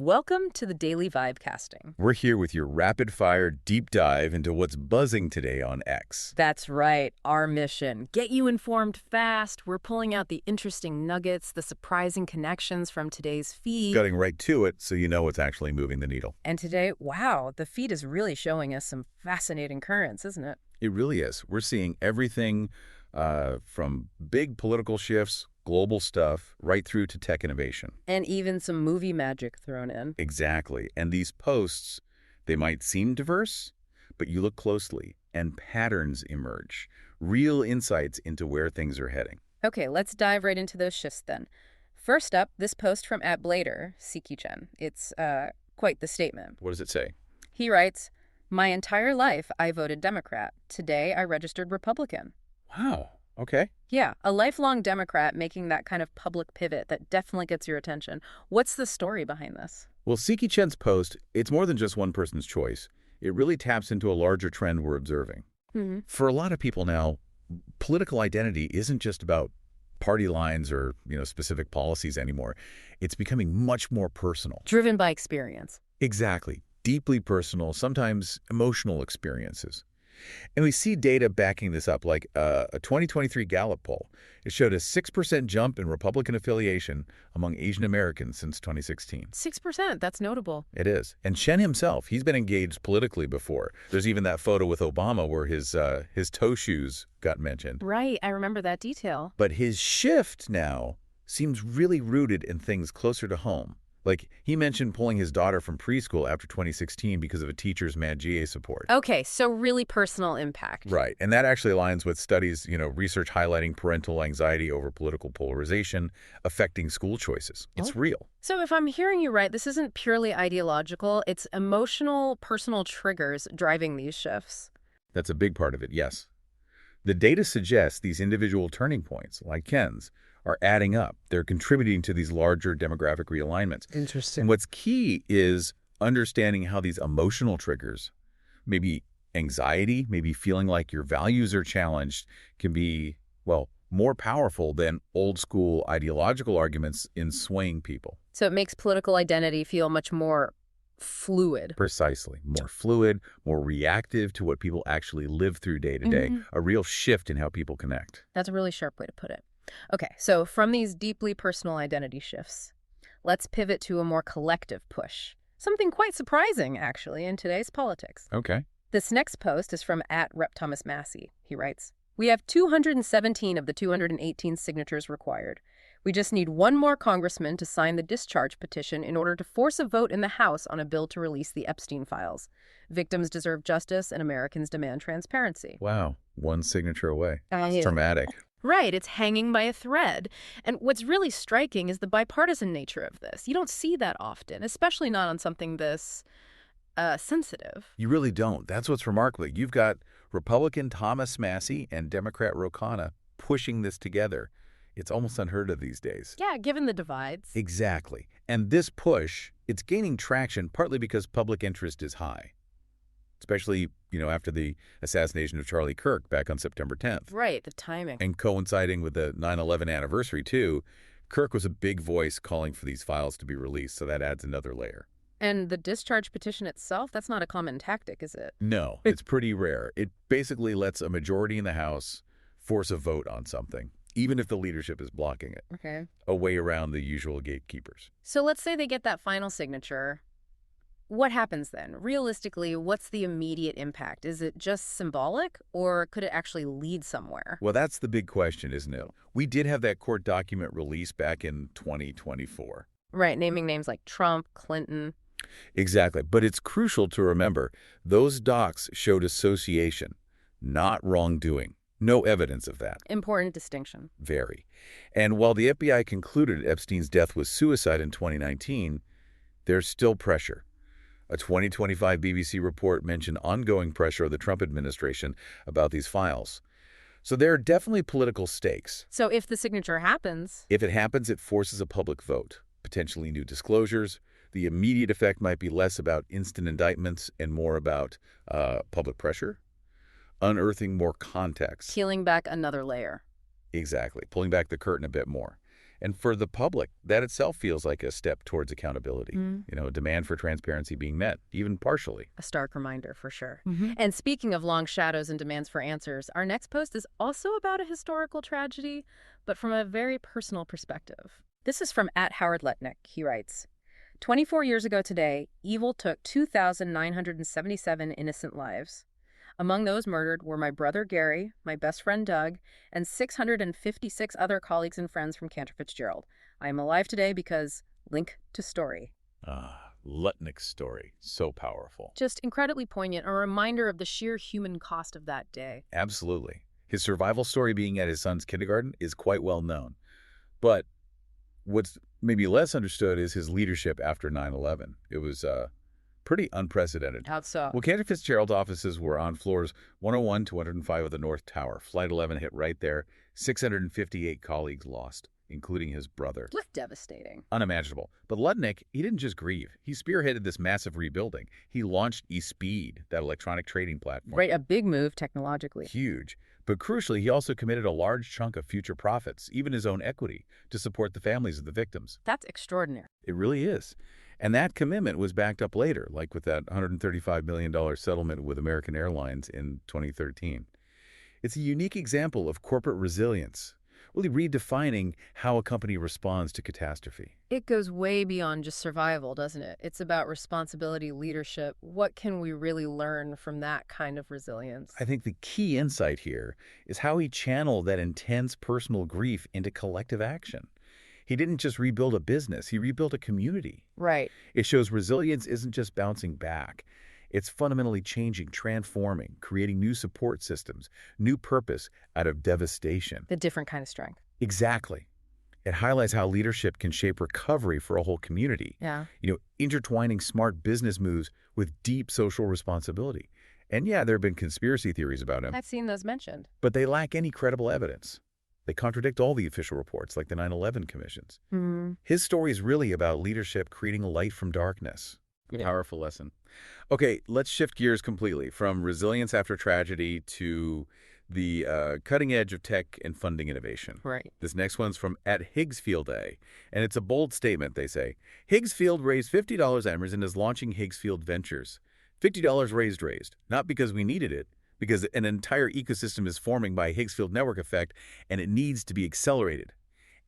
Welcome to the Daily Vibe Casting. We're here with your rapid-fire deep dive into what's buzzing today on X. That's right, our mission. Get you informed fast. We're pulling out the interesting nuggets, the surprising connections from today's feed. Cutting right to it so you know what's actually moving the needle. And today, wow, the feed is really showing us some fascinating currents, isn't it? It really is. We're seeing everything from big political shifts, global stuff, right through to tech innovation. And even some movie magic thrown in. Exactly. And these posts, they might seem diverse, but you look closely and patterns emerge. Real insights into where things are heading. Okay, let's dive right into those shifts then. First up, this post from @Blader, Siqi Chen. It's quite the statement. What does it say? He writes, "My entire life I voted Democrat. Today I registered Republican." Wow. Okay. Yeah, a lifelong Democrat making that kind of public pivot that definitely gets your attention. What's the story behind this? Well, Siqi Chen's post, it's more than just one person's choice. It really taps into a larger trend we're observing. For a lot of people now, political identity isn't just about party lines or, specific policies anymore. It's becoming much more personal. Driven by experience. Exactly. Deeply personal, sometimes emotional experiences. And we see data backing this up, like a 2023 Gallup poll. It showed a 6% jump in Republican affiliation among Asian Americans since 2016. 6%, that's notable. It is. And Chen himself, he's been engaged politically before. There's even that photo with Obama where his toe shoes got mentioned. Right, I remember that detail. But his shift now seems really rooted in things closer to home. Like, he mentioned pulling his daughter from preschool after 2016 because of a teacher's MAGA support. Okay, so really personal impact. Right. And that actually aligns with studies, research highlighting parental anxiety over political polarization affecting school choices. It's real. So if I'm hearing you right, this isn't purely ideological. It's emotional, personal triggers driving these shifts. That's a big part of it, yes. The data suggests these individual turning points, like Ken's, are adding up. They're contributing to these larger demographic realignments. Interesting. And what's key is understanding how these emotional triggers, maybe anxiety, maybe feeling like your values are challenged, can be, more powerful than old school ideological arguments in swaying people. So it makes political identity feel much more fluid. Precisely. More fluid, more reactive to what people actually live through day to day. A real shift in how people connect. That's a really sharp way to put it. Okay, so from these deeply personal identity shifts, let's pivot to a more collective push. Something quite surprising, actually, in today's politics. Okay. This next post is from @Massie. He writes, "We have 217 of the 218 signatures required. We just need one more congressman to sign the discharge petition in order to force a vote in the House on a bill to release the Epstein files. Victims deserve justice and Americans demand transparency." Wow. One signature away. Yeah. It's dramatic. Right, it's hanging by a thread. And what's really striking is the bipartisan nature of this. You don't see that often, especially not on something this sensitive. You really don't. That's what's remarkable. You've got Republican Thomas Massie and Democrat Ro Khanna pushing this together. It's almost unheard of these days. Yeah, given the divides. Exactly. And this push, it's gaining traction partly because public interest is high, especially, after the assassination of Charlie Kirk back on September 10th. Right, the timing. And coinciding with the 9/11 anniversary, too, Kirk was a big voice calling for these files to be released, so that adds another layer. And the discharge petition itself, that's not a common tactic, is it? No, it's pretty rare. It basically lets a majority in the House force a vote on something, even if the leadership is blocking it, Okay. a way around the usual gatekeepers. So let's say they get that final signature. What happens then? Realistically, what's the immediate impact? Is it just symbolic, or could it actually lead somewhere? Well, that's the big question, isn't it? We did have that court document released back in 2024. Right, naming names like Trump, Clinton. Exactly. But it's crucial to remember, those docs showed association, not wrongdoing. No evidence of that. Important distinction. Very. And while the FBI concluded Epstein's death was suicide in 2019, there's still pressure. A 2025 BBC report mentioned ongoing pressure of the Trump administration about these files. So there are definitely political stakes. So if the signature happens... If it happens, it forces a public vote, potentially new disclosures. The immediate effect might be less about instant indictments and more about public pressure, unearthing more context. Peeling back another layer. Exactly, pulling back the curtain a bit more. And for the public, that itself feels like a step towards accountability. A demand for transparency being met, even partially. A stark reminder, for sure. And speaking of long shadows and demands for answers, our next post is also about a historical tragedy, but from a very personal perspective. This is from @Howard Lutnick. He writes, 24 years ago today, evil took 2,977 innocent lives. Among those murdered were my brother Gary, my best friend Doug, and 656 other colleagues and friends from Cantor Fitzgerald. I am alive today because link to story. Lutnick's story. So powerful. Just incredibly poignant, a reminder of the sheer human cost of that day. Absolutely. His survival story being at his son's kindergarten is quite well known. But what's maybe less understood is his leadership after 9/11. It was pretty unprecedented. How so? Well, Cantor Fitzgerald's offices were on floors 101 to 105 of the North Tower. Flight 11 hit right there. 658 colleagues lost, including his brother. That's devastating. Unimaginable. But Lutnick, he didn't just grieve. He spearheaded this massive rebuilding. He launched eSpeed, that electronic trading platform. Right, a big move technologically. Huge. But crucially, he also committed a large chunk of future profits, even his own equity, to support the families of the victims. That's extraordinary. It really is. And that commitment was backed up later, like with that $135 million settlement with American Airlines in 2013. It's a unique example of corporate resilience, really redefining how a company responds to catastrophe. It goes way beyond just survival, doesn't it? It's about responsibility, leadership. What can we really learn from that kind of resilience? I think the key insight here is how he channeled that intense personal grief into collective action. He didn't just rebuild a business, he rebuilt a community. Right. It shows resilience isn't just bouncing back. It's fundamentally changing, transforming, creating new support systems, new purpose out of devastation. The different kind of strength. Exactly. It highlights how leadership can shape recovery for a whole community. Yeah. Intertwining smart business moves with deep social responsibility. And yeah, there have been conspiracy theories about him. I've seen those mentioned. But they lack any credible evidence. They contradict all the official reports, like the 9/11 commissions. His story is really about leadership creating a light from darkness. Yeah. Powerful lesson. Okay, let's shift gears completely from resilience after tragedy to the cutting edge of tech and funding innovation. Right. This next one's from @Higgsfield AI, and it's a bold statement, they say. Higgsfield raised $50 and is launching Higgsfield Ventures. $50 raised, not because we needed it, because an entire ecosystem is forming by Higgsfield network effect, and it needs to be accelerated.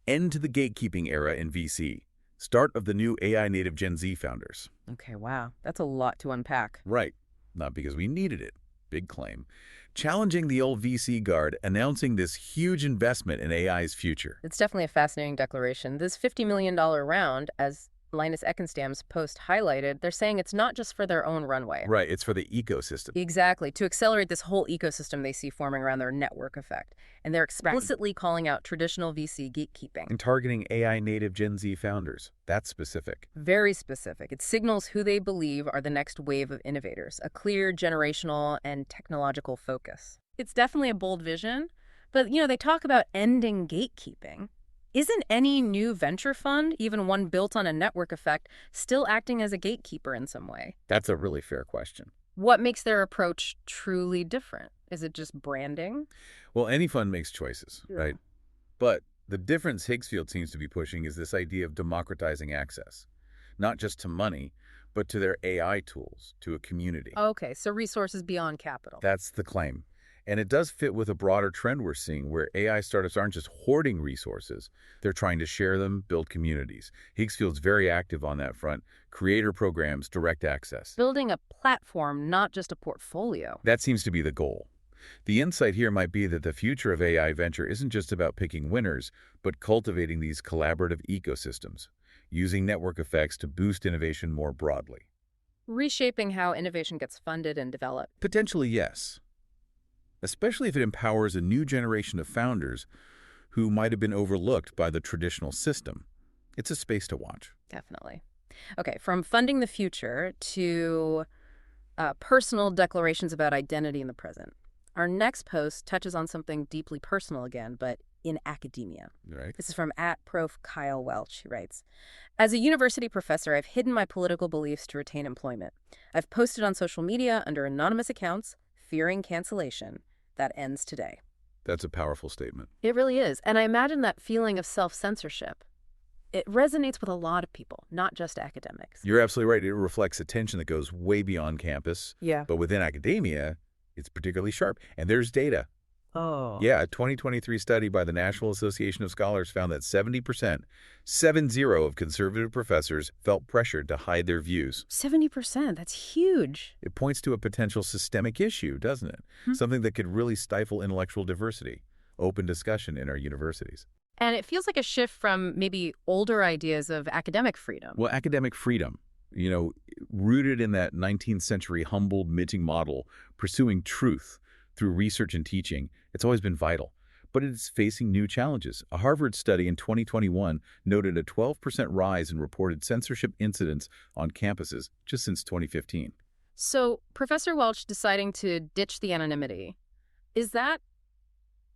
End to the gatekeeping era in VC. Start of the new AI-native Gen Z founders. Okay, wow. That's a lot to unpack. Right. Not because we needed it. Big claim. Challenging the old VC guard, announcing this huge investment in AI's future. It's definitely a fascinating declaration. This $50 million round, as Linus Eckenstam's post highlighted, they're saying it's not just for their own runway. Right, it's for the ecosystem. Exactly, to accelerate this whole ecosystem they see forming around their network effect. And they're explicitly calling out traditional VC gatekeeping. And targeting AI-native Gen Z founders. That's specific. Very specific. It signals who they believe are the next wave of innovators, a clear generational and technological focus. It's definitely a bold vision, but, they talk about ending gatekeeping. Isn't any new venture fund, even one built on a network effect, still acting as a gatekeeper in some way? That's a really fair question. What makes their approach truly different? Is it just branding? Well, any fund makes choices, right? But the difference Higgsfield seems to be pushing is this idea of democratizing access, not just to money, but to their AI tools, to a community. Okay, so resources beyond capital. That's the claim. And it does fit with a broader trend we're seeing where AI startups aren't just hoarding resources, they're trying to share them, build communities. Higgsfield's very active on that front. Creator programs, direct access. Building a platform, not just a portfolio. That seems to be the goal. The insight here might be that the future of AI venture isn't just about picking winners, but cultivating these collaborative ecosystems, using network effects to boost innovation more broadly. Reshaping how innovation gets funded and developed. Potentially, yes. Especially if it empowers a new generation of founders who might have been overlooked by the traditional system. It's a space to watch. Definitely. Okay, from funding the future to personal declarations about identity in the present. Our next post touches on something deeply personal again, but in academia. Right. This is from @Prof. Kyle Welch. He writes, as a university professor, I've hidden my political beliefs to retain employment. I've posted on social media under anonymous accounts, fearing cancellation. That ends today. That's a powerful statement. It really is. And I imagine that feeling of self-censorship. It resonates with a lot of people, not just academics. You're absolutely right. It reflects a tension that goes way beyond campus. Yeah. But within academia, it's particularly sharp. And there's data. Oh. Yeah, a 2023 study by the National Association of Scholars found that 70%, 70 of conservative professors felt pressured to hide their views. 70%, that's huge. It points to a potential systemic issue, doesn't it? Something that could really stifle intellectual diversity, open discussion in our universities. And it feels like a shift from maybe older ideas of academic freedom. Well, academic freedom, rooted in that 19th century humbled minting model, pursuing truth through research and teaching, it's always been vital. But it's facing new challenges. A Harvard study in 2021 noted a 12% rise in reported censorship incidents on campuses just since 2015. So Professor Welch deciding to ditch the anonymity, is that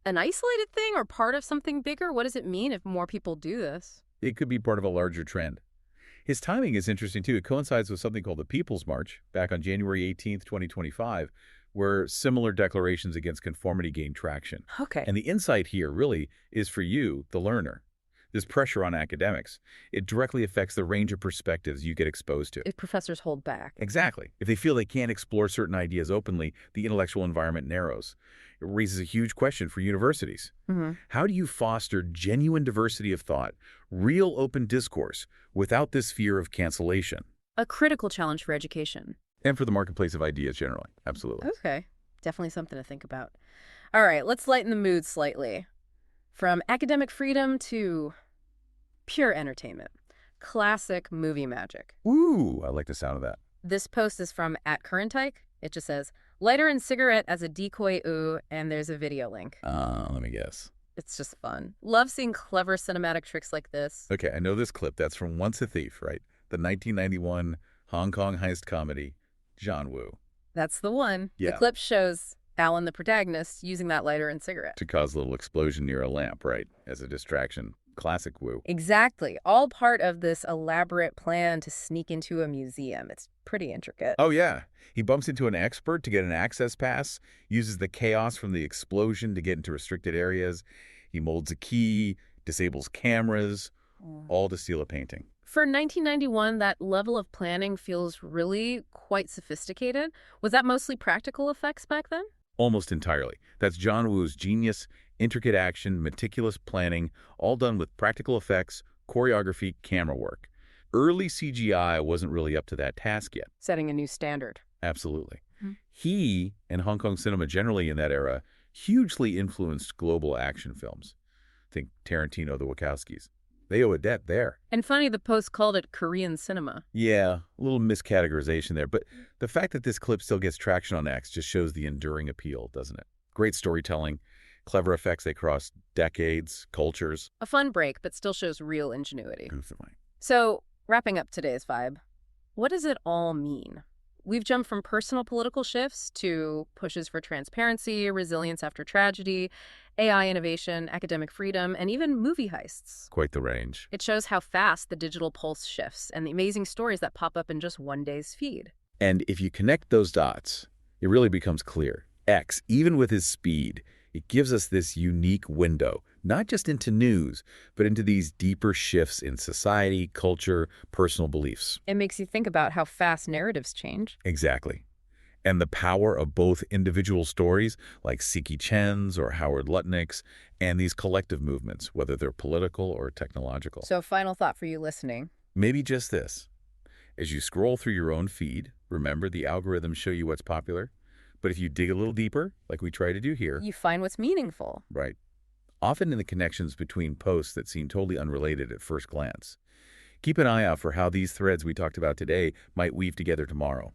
an isolated thing or part of something bigger? What does it mean if more people do this? It could be part of a larger trend. His timing is interesting, too. It coincides with something called the People's March back on January 18th, 2025, where similar declarations against conformity gained traction. Okay. And the insight here really is for you, the learner. This pressure on academics, it directly affects the range of perspectives you get exposed to. If professors hold back. Exactly. If they feel they can't explore certain ideas openly, the intellectual environment narrows. It raises a huge question for universities. How do you foster genuine diversity of thought, real open discourse, without this fear of cancellation? A critical challenge for education. And for the marketplace of ideas generally. Absolutely. Okay. Definitely something to think about. All right, let's lighten the mood slightly. From academic freedom to pure entertainment. Classic movie magic. Ooh, I like the sound of that. This post is from @CurrentTike. It just says, lighter and cigarette as a decoy ooh, and there's a video link. Let me guess. It's just fun. Love seeing clever cinematic tricks like this. Okay, I know this clip. That's from Once a Thief, right? The 1991 Hong Kong heist comedy, John Woo. That's the one. Yeah. The clip shows Alan, the protagonist, using that lighter and cigarette. To cause a little explosion near a lamp, right? As a distraction. Classic Woo. Exactly. All part of this elaborate plan to sneak into a museum. It's pretty intricate. Oh, yeah. He bumps into an expert to get an access pass, uses the chaos from the explosion to get into restricted areas. He molds a key, disables cameras, all to steal a painting. For 1991, that level of planning feels really quite sophisticated. Was that mostly practical effects back then? Almost entirely. That's John Woo's genius, intricate action, meticulous planning, all done with practical effects, choreography, camera work. Early CGI wasn't really up to that task yet. Setting a new standard. Absolutely. He, and Hong Kong cinema generally in that era, hugely influenced global action films. Think Tarantino, the Wachowskis. They owe a debt there. And funny, the Post called it Korean cinema. Yeah, a little miscategorization there, but the fact that this clip still gets traction on X just shows the enduring appeal, doesn't it? Great storytelling, clever effects that cross decades, cultures. A fun break, but still shows real ingenuity. Definitely. So, wrapping up today's vibe, what does it all mean? We've jumped from personal political shifts to pushes for transparency, resilience after tragedy, AI innovation, academic freedom, and even movie heists. Quite the range. It shows how fast the digital pulse shifts and the amazing stories that pop up in just one day's feed. And if you connect those dots, it really becomes clear. X, even with his speed, it gives us this unique window, not just into news, but into these deeper shifts in society, culture, personal beliefs. It makes you think about how fast narratives change. Exactly. And the power of both individual stories, like Siqi Chen's or Howard Lutnick's, and these collective movements, whether they're political or technological. So, final thought for you listening. Maybe just this. As you scroll through your own feed, remember the algorithms show you what's popular. But if you dig a little deeper, like we try to do here, You find what's meaningful. right, often in the connections between posts that seem totally unrelated at first glance. Keep an eye out for how these threads we talked about today might weave together tomorrow.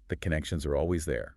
The connections are always there.